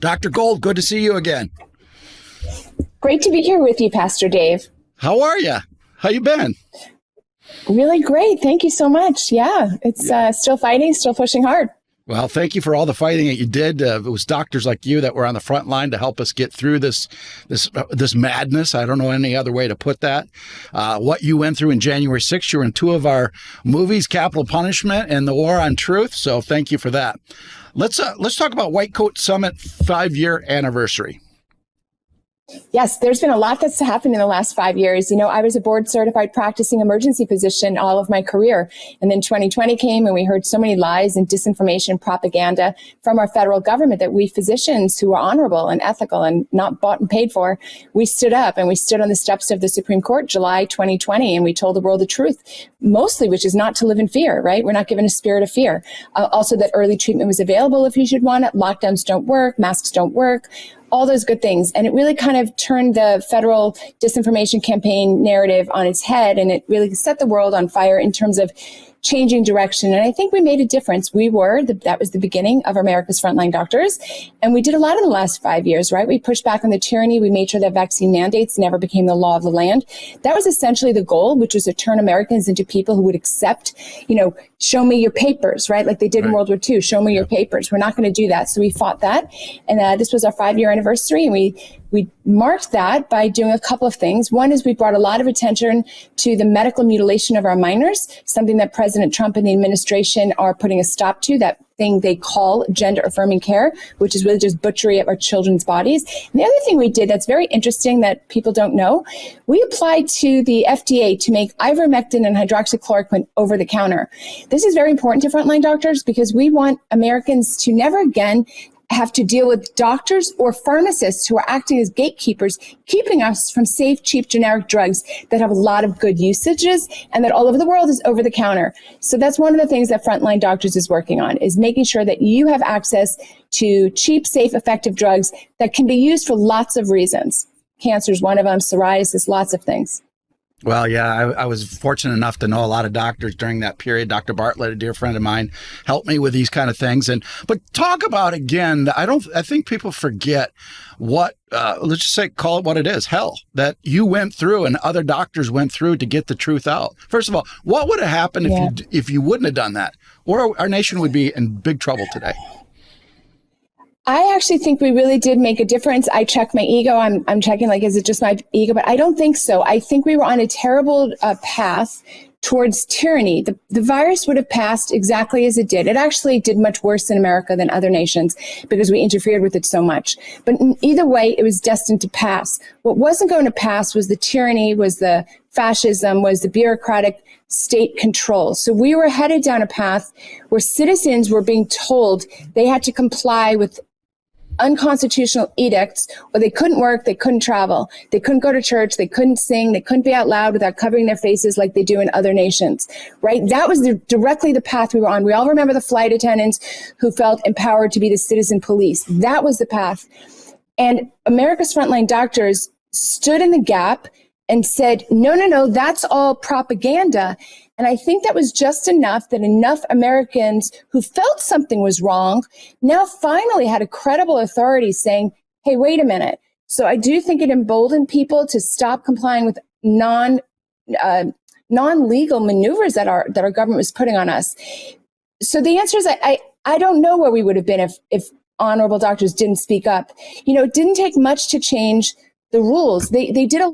Dr. Gold, good to see you again. Great to be here with you, Pastor Dave. How are you? How you been? Really great. Thank you so much. Yeah, it's still fighting, still pushing hard. Well, thank you for all the fighting that you did. It was doctors like you that were on the front line to help us get through this madness. I don't know any other way to put that. What you went through in January 6th, you were in two of our movies, Capital Punishment and The War on Truth. So thank you for that. Let's talk about White Coat Summit 5-year anniversary. Yes, there's been a lot that's happened in the last 5 years. You know, I was a board certified practicing emergency physician all of my career. And then 2020 came and we heard so many lies and disinformation propaganda from our federal government that we physicians who are honorable and ethical and not bought and paid for, we stood up and we stood on the steps of the Supreme Court, July 2020, and we told the world the truth, mostly, which is not to live in fear, right? We're not given a spirit of fear. Also that early treatment was available if you should want it. Lockdowns don't work. Masks don't work. All those good things. And it really kind of turned the federal disinformation campaign narrative on its head. And it really set the world on fire in terms of changing direction. And I think we made a difference. That was the beginning of America's frontline doctors. And we did a lot in the last 5 years, right? We pushed back on the tyranny. We made sure that vaccine mandates never became the law of the land. That was essentially the goal, which was to turn Americans into people who would accept, show me your papers, right? Like they did in World War II, show me your papers. We're not going to do that. So we fought that. And this was our 5-year anniversary. And we marked that by doing a couple of things. One is we brought a lot of attention to the medical mutilation of our minors, something that President Trump and the administration are putting a stop to, that thing they call gender affirming care, which is really just butchery of our children's bodies. And the other thing we did that's very interesting that people don't know, we applied to the FDA to make ivermectin and hydroxychloroquine over the counter. This is very important to frontline doctors because we want Americans to never again have to deal with doctors or pharmacists who are acting as gatekeepers, keeping us from safe, cheap, generic drugs that have a lot of good usages and that all over the world is over the counter. So that's one of the things that Frontline Doctors is working on, is making sure that you have access to cheap, safe, effective drugs that can be used for lots of reasons. Cancer is one of them, psoriasis, lots of things. Well, yeah, I was fortunate enough to know a lot of doctors during that period. Dr. Bartlett, a dear friend of mine, helped me with these kind of things. But talk about, again, I think people forget what, let's just say, call it what it is, hell, that you went through and other doctors went through to get the truth out. First of all, what would have happened if you wouldn't have done that? Or our nation would be in big trouble today. I actually think we really did make a difference. I check my ego. I'm checking, like, is it just my ego? But I don't think so. I think we were on a terrible path towards tyranny. The virus would have passed exactly as it did. It actually did much worse in America than other nations because we interfered with it so much. But in either way, it was destined to pass. What wasn't going to pass was the tyranny, was the fascism, was the bureaucratic state control. So we were headed down a path where citizens were being told they had to comply with unconstitutional edicts, or they couldn't work, they couldn't travel, they couldn't go to church, they couldn't sing, they couldn't be out loud without covering their faces like they do in other nations, right? That was directly the path we were on. We all remember the flight attendants who felt empowered to be the citizen police. That was the path. And America's frontline doctors stood in the gap and said, no, that's all propaganda. And I think that was just enough that enough Americans who felt something was wrong now finally had a credible authority saying, hey, wait a minute. So I do think it emboldened people to stop complying with non-legal maneuvers that our government was putting on us. So the answer is I don't know where we would have been if honorable doctors didn't speak up. It didn't take much to change the rules. They did a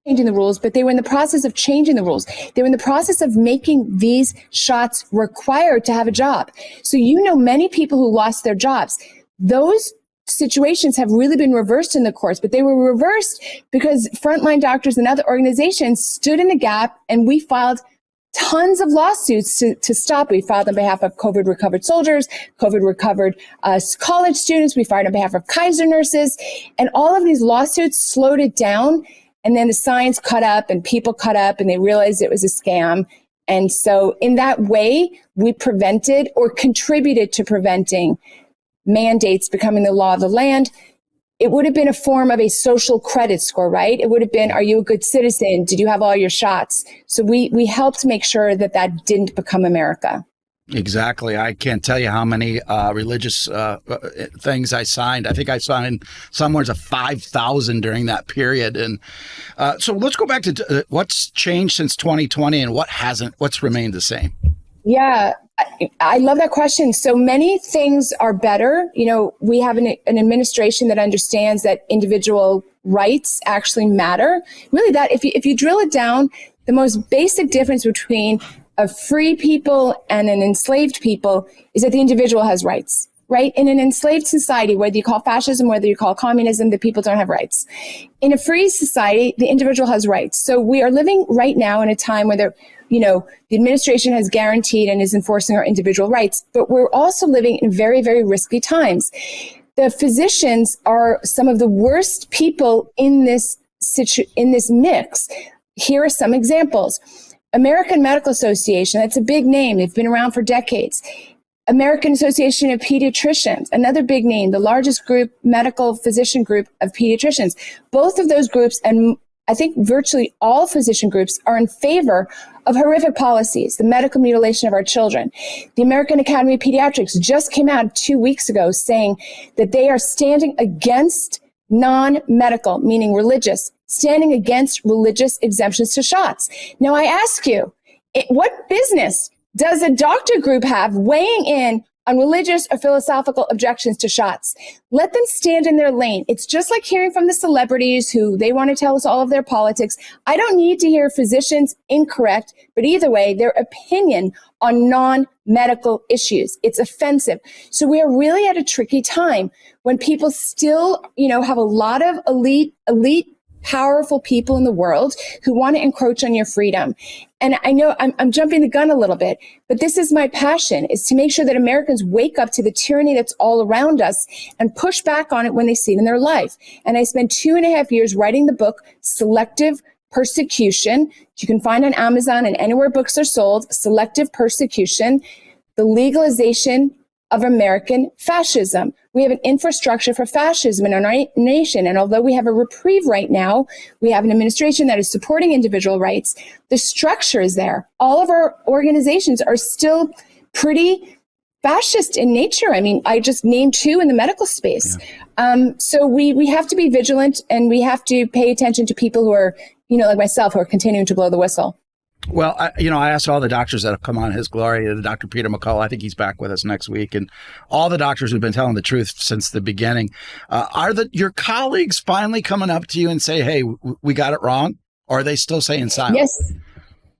changing the rules, but they were in the process of changing the rules. They were in the process of making these shots required to have a job. So many people who lost their jobs. Those situations have really been reversed in the courts, but they were reversed because frontline doctors and other organizations stood in the gap, and we filed tons of lawsuits to stop. We filed on behalf of COVID recovered soldiers, COVID recovered college students. We filed on behalf of Kaiser nurses, and all of these lawsuits slowed it down. And then the science caught up and people caught up and they realized it was a scam. And so in that way, we prevented or contributed to preventing mandates becoming the law of the land. It would have been a form of a social credit score, right? It would have been, are you a good citizen? Did you have all your shots? So we helped make sure that didn't become America. Exactly. I can't tell you how many religious things I signed. I think I signed somewhere to 5,000 during that period. And so let's go back to what's changed since 2020 and what hasn't, what's remained the same. Yeah, I love that question. So many things are better. You know, we have an administration that understands that individual rights actually matter. Really, that if you drill it down, the most basic difference between a free people and an enslaved people is that the individual has rights, right? In an enslaved society, whether you call fascism, whether you call communism, the people don't have rights. In a free society, the individual has rights. So we are living right now in a time where the administration has guaranteed and is enforcing our individual rights, but we're also living in very, very risky times. The physicians are some of the worst people in this mix. Here are some examples. American Medical Association, that's a big name. They've been around for decades. American Association of Pediatricians, another big name, the largest group, medical physician group of pediatricians. Both of those groups, and I think virtually all physician groups, are in favor of horrific policies, the medical mutilation of our children. The American Academy of Pediatrics just came out 2 weeks ago saying that they are standing against non-medical, meaning religious, standing against religious exemptions to shots. Now, I ask you, what business does a doctor group have weighing in on religious or philosophical objections to shots? Let them stand in their lane. It's just like hearing from the celebrities who they want to tell us all of their politics. I don't need to hear physicians incorrect, but either way, their opinion on non-medical issues. It's offensive. So we are really at a tricky time when people still, have a lot of elite, powerful people in the world who want to encroach on your freedom. And I know I'm jumping the gun a little bit, but this is my passion, is to make sure that Americans wake up to the tyranny that's all around us and push back on it when they see it in their life. And I spent 2.5 years writing the book, Selective Persecution. You can find on Amazon and anywhere books are sold. Selective Persecution, the legalization of American fascism. We have an infrastructure for fascism in our nation. And although we have a reprieve right now, we have an administration that is supporting individual rights. The structure is there. All of our organizations are still pretty fascist in nature. I mean, I just named 2 in the medical space. Yeah. So we have to be vigilant, and we have to pay attention to people who are, like myself, who are continuing to blow the whistle. Well, I asked all the doctors that have come on His Glory, Dr. Peter McCullough, I think he's back with us next week, and all the doctors who've been telling the truth since the beginning. Are your colleagues finally coming up to you and say, hey, we got it wrong? Or are they still saying silent? Yes.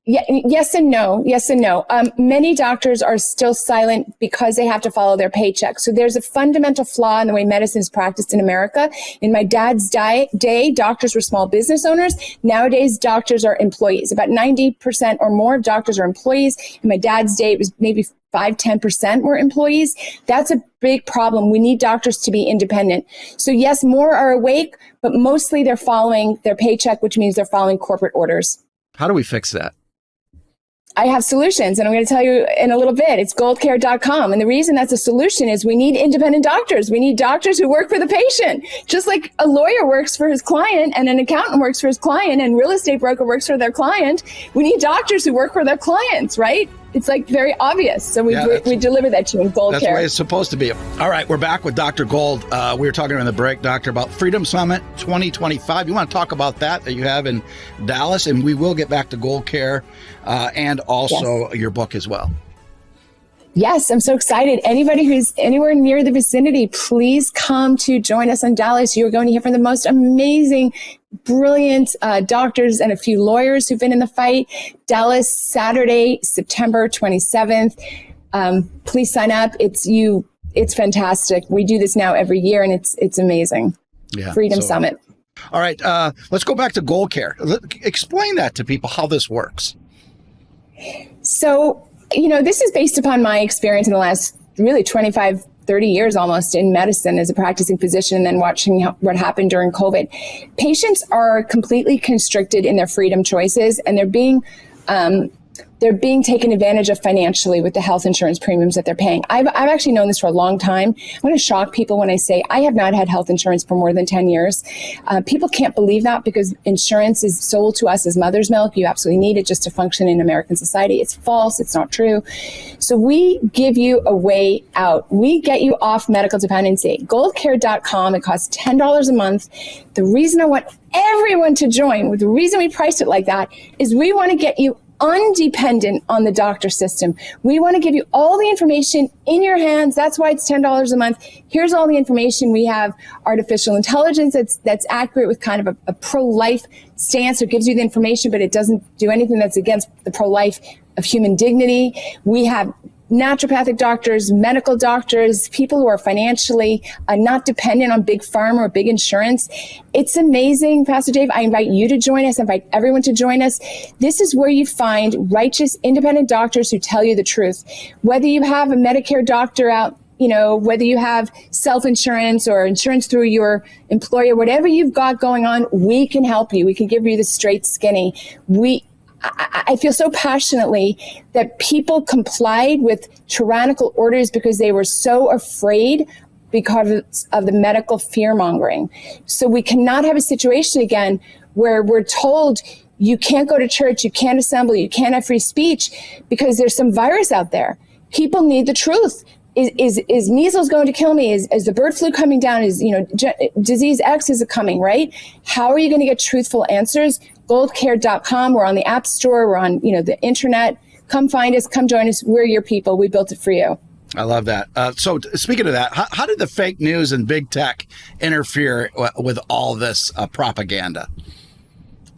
Yeah, yes and no. Yes and no. Many doctors are still silent because they have to follow their paycheck. So there's a fundamental flaw in the way medicine is practiced in America. In my dad's day, doctors were small business owners. Nowadays, doctors are employees. About 90% or more of doctors are employees. In my dad's day, it was maybe 5-10% were employees. That's a big problem. We need doctors to be independent. So yes, more are awake, but mostly they're following their paycheck, which means they're following corporate orders. How do we fix that? I have solutions, and I'm going to tell you in a little bit. It's goldcare.com. And the reason that's a solution is we need independent doctors. We need doctors who work for the patient. Just like a lawyer works for his client and an accountant works for his client and real estate broker works for their client, we need doctors who work for their clients, right? It's like very obvious. So we deliver that to you in Gold Care. That's the way it's supposed to be. All right, we're back with Dr. Gold. We were talking during the break, Doctor, about Freedom Summit 2025. You want to talk about that you have in Dallas, and we will get back to Gold Care and also your book as well. Yes, I'm so excited. Anybody who's anywhere near the vicinity, please come to join us in Dallas. You're going to hear from the most amazing, brilliant doctors and a few lawyers who've been in the fight. Dallas, Saturday, September 27th. Please sign up. It's fantastic. We do this now every year, and it's amazing. Yeah, Freedom Summit. All right, let's go back to Gold Care. Explain that to people, how this works. So, this is based upon my experience in the last really 25, 30 years almost in medicine as a practicing physician, and then watching what happened during COVID. Patients are completely constricted in their freedom choices, and they're being they're being taken advantage of financially with the health insurance premiums that they're paying. I've actually known this for a long time. I'm going to shock people when I say I have not had health insurance for more than 10 years. People can't believe that because insurance is sold to us as mother's milk. You absolutely need it just to function in American society. It's false. It's not true. So we give you a way out. We get you off medical dependency. Goldcare.com. It costs $10 a month. The reason I want everyone to join, the reason we priced it like that, is we want to get you undependent on the doctor system. We want to give you all the information in your hands. That's why it's $10 a month. Here's all the information. We have artificial intelligence that's accurate with kind of a pro-life stance. It gives you the information, but it doesn't do anything that's against the pro-life of human dignity. We have naturopathic doctors, medical doctors, people who are financially not dependent on big pharma or big insurance. It's amazing, Pastor Dave. I invite you to join us. I invite everyone to join us. This is where you find righteous, independent doctors who tell you the truth. Whether you have a Medicare doctor out, whether you have self-insurance or insurance through your employer, whatever you've got going on, we can help you. We can give you the straight skinny. I feel so passionately that people complied with tyrannical orders because they were so afraid because of the medical fear-mongering. So we cannot have a situation again where we're told you can't go to church, you can't assemble, you can't have free speech because there's some virus out there. People need the truth. Is measles going to kill me? Is the bird flu coming down? Is disease X is coming, right? How are you going to get truthful answers? Goldcare.com. We're on the App Store. We're on the internet. Come find us. Come join us. We're your people. We built it for you. I love that. So speaking of that, how did the fake news and big tech interfere with all this propaganda?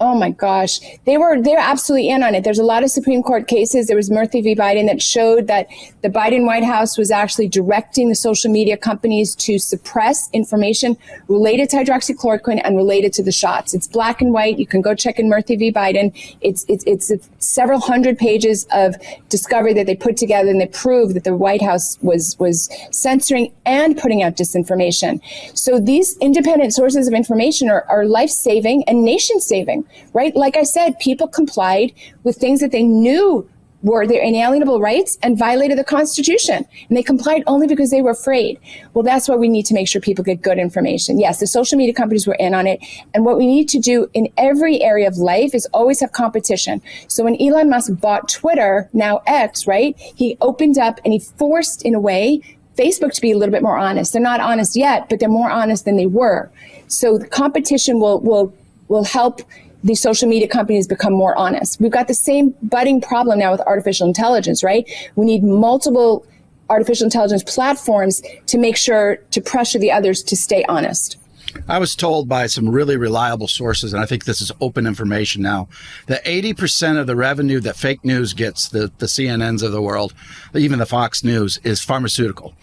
Oh my gosh, they're absolutely in on it. There's a lot of Supreme Court cases. There was Murphy v. Biden that showed that the Biden White House was actually directing the social media companies to suppress information related to hydroxychloroquine and related to the shots. It's black and white. You can go check in Murphy v. Biden. It's several hundred pages of discovery that they put together, and they prove that the White House was censoring and putting out disinformation. So these independent sources of information are life-saving and nation-saving. Right? Like I said, people complied with things that they knew were their inalienable rights and violated the Constitution. And they complied only because they were afraid. Well, that's why we need to make sure people get good information. Yes, the social media companies were in on it. And what we need to do in every area of life is always have competition. So when Elon Musk bought Twitter, now X, right, he opened up and he forced, in a way, Facebook to be a little bit more honest. They're not honest yet, but they're more honest than they were. So the competition will help these social media companies become more honest. We've got the same budding problem now with artificial intelligence, right? We need multiple artificial intelligence platforms to make sure to pressure the others to stay honest. I was told by some really reliable sources, and I think this is open information now, that 80% of the revenue that fake news gets, the CNNs of the world, even the Fox News, is pharmaceutical.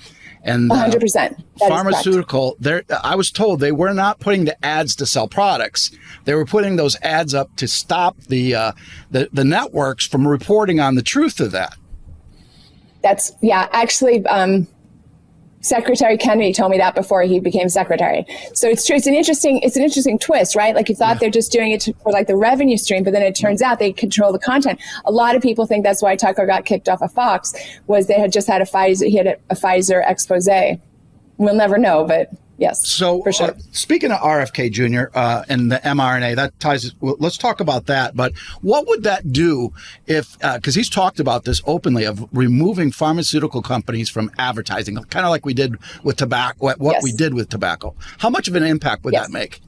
And 100%. Pharmaceutical, I was told they were not putting the ads to sell products. They were putting those ads up to stop the networks from reporting on the truth of that. Actually, Secretary Kennedy told me that before he became secretary. So it's true. It's an interesting twist, right? Like you thought they're just doing it for like the revenue stream, but then it turns out they control the content. A lot of people think that's why Tucker got kicked off of Fox, was they had just had a Pfizer expose. We'll never know, but yes, so for sure. Speaking of RFK Jr. And the mRNA, that ties. Well, let's talk about that. But what would that do if? Because he's talked about this openly, of removing pharmaceutical companies from advertising, kind of like we did with tobacco. What we did with tobacco. How much of an impact would that make?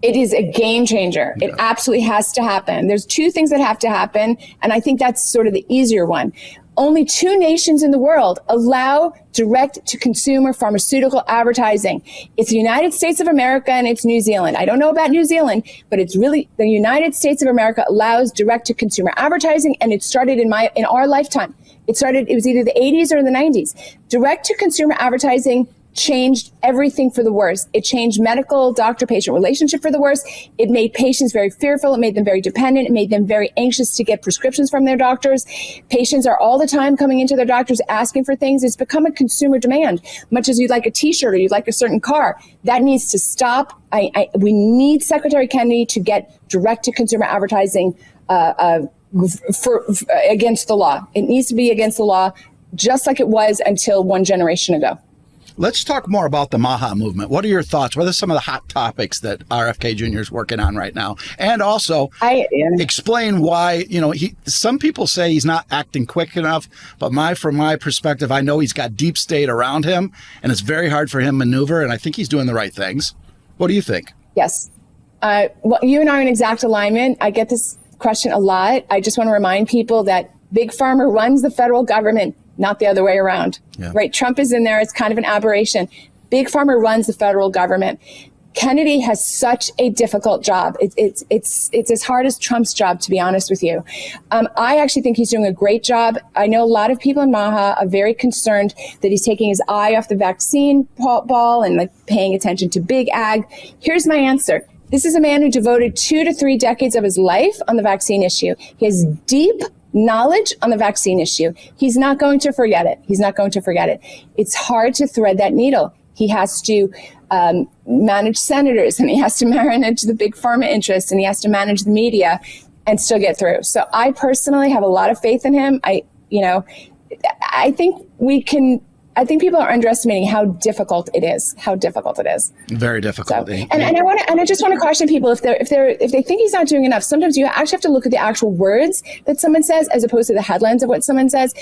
It is a game changer. It absolutely has to happen. There's two things that have to happen, and I think that's sort of the easier one. Only 2 nations in the world allow direct-to-consumer pharmaceutical advertising. It's the United States of America and it's New Zealand. I don't know about New Zealand, but it's really the United States of America allows direct-to-consumer advertising, and it started in our lifetime. It was either the 80s or the 90s. Direct-to-consumer advertising changed everything for the worse. It changed medical doctor-patient relationship for the worse. It made patients very fearful. It made them very dependent. It made them very anxious to get prescriptions from their doctors. Patients are all the time coming into their doctors asking for things. It's become a consumer demand, much as you'd like a T-shirt or you'd like a certain car. That needs to stop. We need Secretary Kennedy to get direct-to-consumer advertising against the law. It needs to be against the law, just like it was until one generation ago. Let's talk more about the MAHA movement. What are your thoughts? What are some of the hot topics that RFK Jr. is working on right now? And also explain why, some people say he's not acting quick enough, but from my perspective, I know he's got deep state around him and it's very hard for him to maneuver. And I think he's doing the right things. What do you think? Yes. Well, you and I are in exact alignment. I get this question a lot. I just want to remind people that Big Pharma runs the federal government, not the other way around, right? Trump is in there. It's kind of an aberration. Big Pharma runs the federal government. Kennedy has such a difficult job. It's as hard as Trump's job, to be honest with you. I actually think he's doing a great job. I know a lot of people in MAHA are very concerned that he's taking his eye off the vaccine ball and paying attention to big ag. Here's my answer. This is a man who devoted 2 to 3 decades of his life on the vaccine issue. He has deep knowledge on the vaccine issue. He's not going to forget it. It's hard to thread that needle. He has to manage senators, and he has to manage the big pharma interests, and he has to manage the media and still get through. So I personally have a lot of faith in him. I think people are underestimating how difficult it is. Very difficult. So, and I just want to caution people, if they think he's not doing enough, sometimes you actually have to look at the actual words that someone says as opposed to the headlines of what someone says.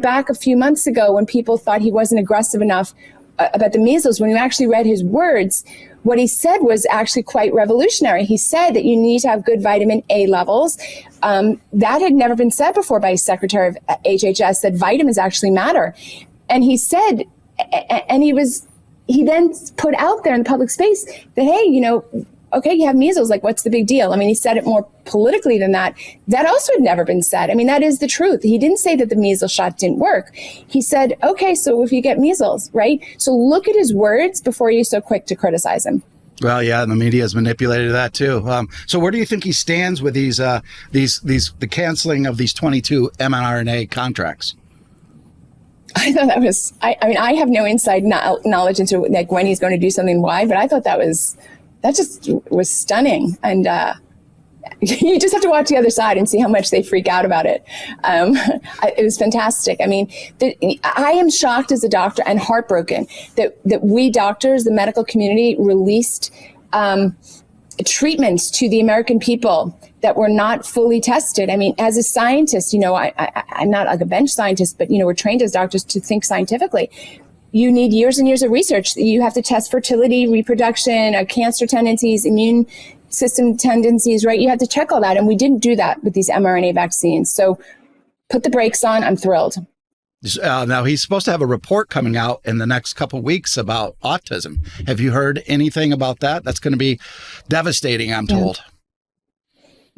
Back a few months ago when people thought he wasn't aggressive enough about the measles, when you actually read his words, what he said was actually quite revolutionary. He said that you need to have good vitamin A levels. That had never been said before by Secretary of HHS, that vitamins actually matter. And he said, and he then put out there in the public space that, hey, okay, you have measles, what's the big deal? I mean, he said it more politically than that. That also had never been said. I mean, that is the truth. He didn't say that the measles shot didn't work. He said, okay, so if you get measles, right? So look at his words before you're so quick to criticize him. Well, yeah, and the media has manipulated that too. So where do you think he stands with the canceling of these 22 mRNA contracts? I thought that was, I have no inside knowledge into when he's going to do something, why, but I thought that just was stunning. And you just have to watch the other side and see how much they freak out about it. It was fantastic. I mean, I am shocked as a doctor and heartbroken that we doctors, the medical community, released treatments to the American people that were not fully tested. I mean, as a scientist, I'm not like a bench scientist, but, we're trained as doctors to think scientifically. You need years and years of research. You have to test fertility, reproduction, cancer tendencies, immune system tendencies, right? You have to check all that. And we didn't do that with these mRNA vaccines. So put the brakes on. I'm thrilled. Now, he's supposed to have a report coming out in the next couple of weeks about autism. Have you heard anything about that? That's going to be devastating, I'm told.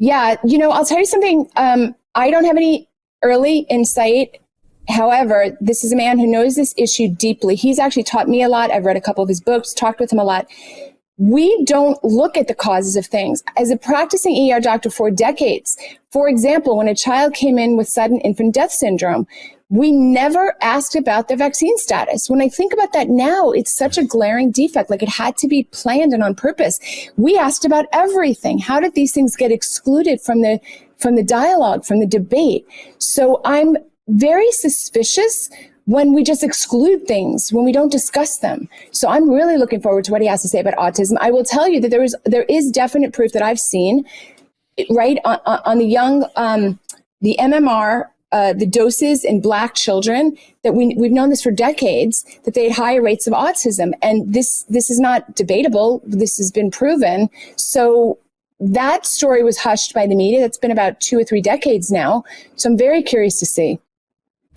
Yeah, I'll tell you something. I don't have any early insight. However, this is a man who knows this issue deeply. He's actually taught me a lot. I've read a couple of his books, talked with him a lot. We don't look at the causes of things. As a practicing ER doctor for decades, for example, when a child came in with sudden infant death syndrome, we never asked about their vaccine status. When I think about that now, it's such a glaring defect, it had to be planned and on purpose. We asked about everything. How did these things get excluded from the dialogue, from the debate? So I'm very suspicious when we just exclude things, when we don't discuss them. So I'm really looking forward to what he has to say about autism. I will tell you that there is definite proof that I've seen, right, on the young, the MMR, the doses in Black children, that we've known this for decades, that they had higher rates of autism. And this is not debatable. This has been proven. So that story was hushed by the media. That's been about 2 or 3 decades now. So I'm very curious to see.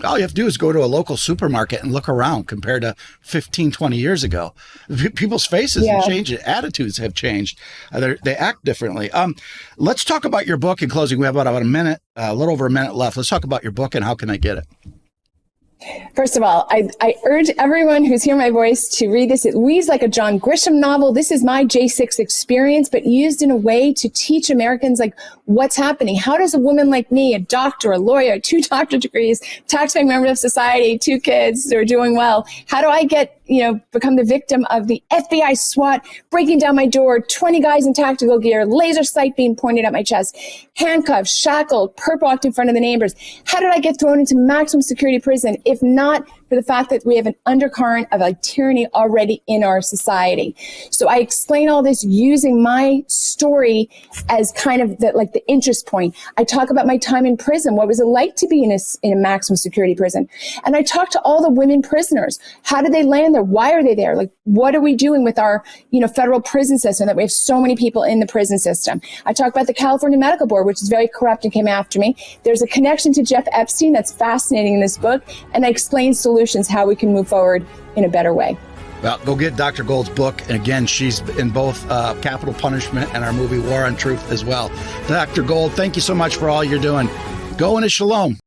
All you have to do is go to a local supermarket and look around compared to 15, 20 years ago. People's faces have changed. Attitudes have changed. They act differently. Let's talk about your book in closing. We have about a minute, a little over a minute left. Let's talk about your book and how can I get it? First of all, I urge everyone who's hearing my voice to read this. It reads like a John Grisham novel. This is my J6 experience, but used in a way to teach Americans what's happening. How does a woman like me, a doctor, a lawyer, 2 doctorate degrees, taxpaying member of society, 2 kids who are doing well, how do I get become the victim of the FBI SWAT breaking down my door, 20 guys in tactical gear, laser sight beam pointed at my chest, handcuffed, shackled, perp walked in front of the neighbors. How did I get thrown into maximum security prison if not for the fact that we have an undercurrent of like tyranny already in our society? So I explain all this using my story as kind of the interest point. I talk about my time in prison. What was it like to be in a maximum security prison? And I talk to all the women prisoners. How did they land there? Why are they there? Like, what are we doing with our, federal prison system that we have so many people in the prison system? I talk about the California Medical Board, which is very corrupt and came after me. There's a connection to Jeff Epstein that's fascinating in this book. And I explain solutions, how we can move forward in a better way. Well, go get Dr. Gold's book. And again, she's in both Capital Punishment and our movie War on Truth as well. Dr. Gold, thank you so much for all you're doing. Go into Shalom.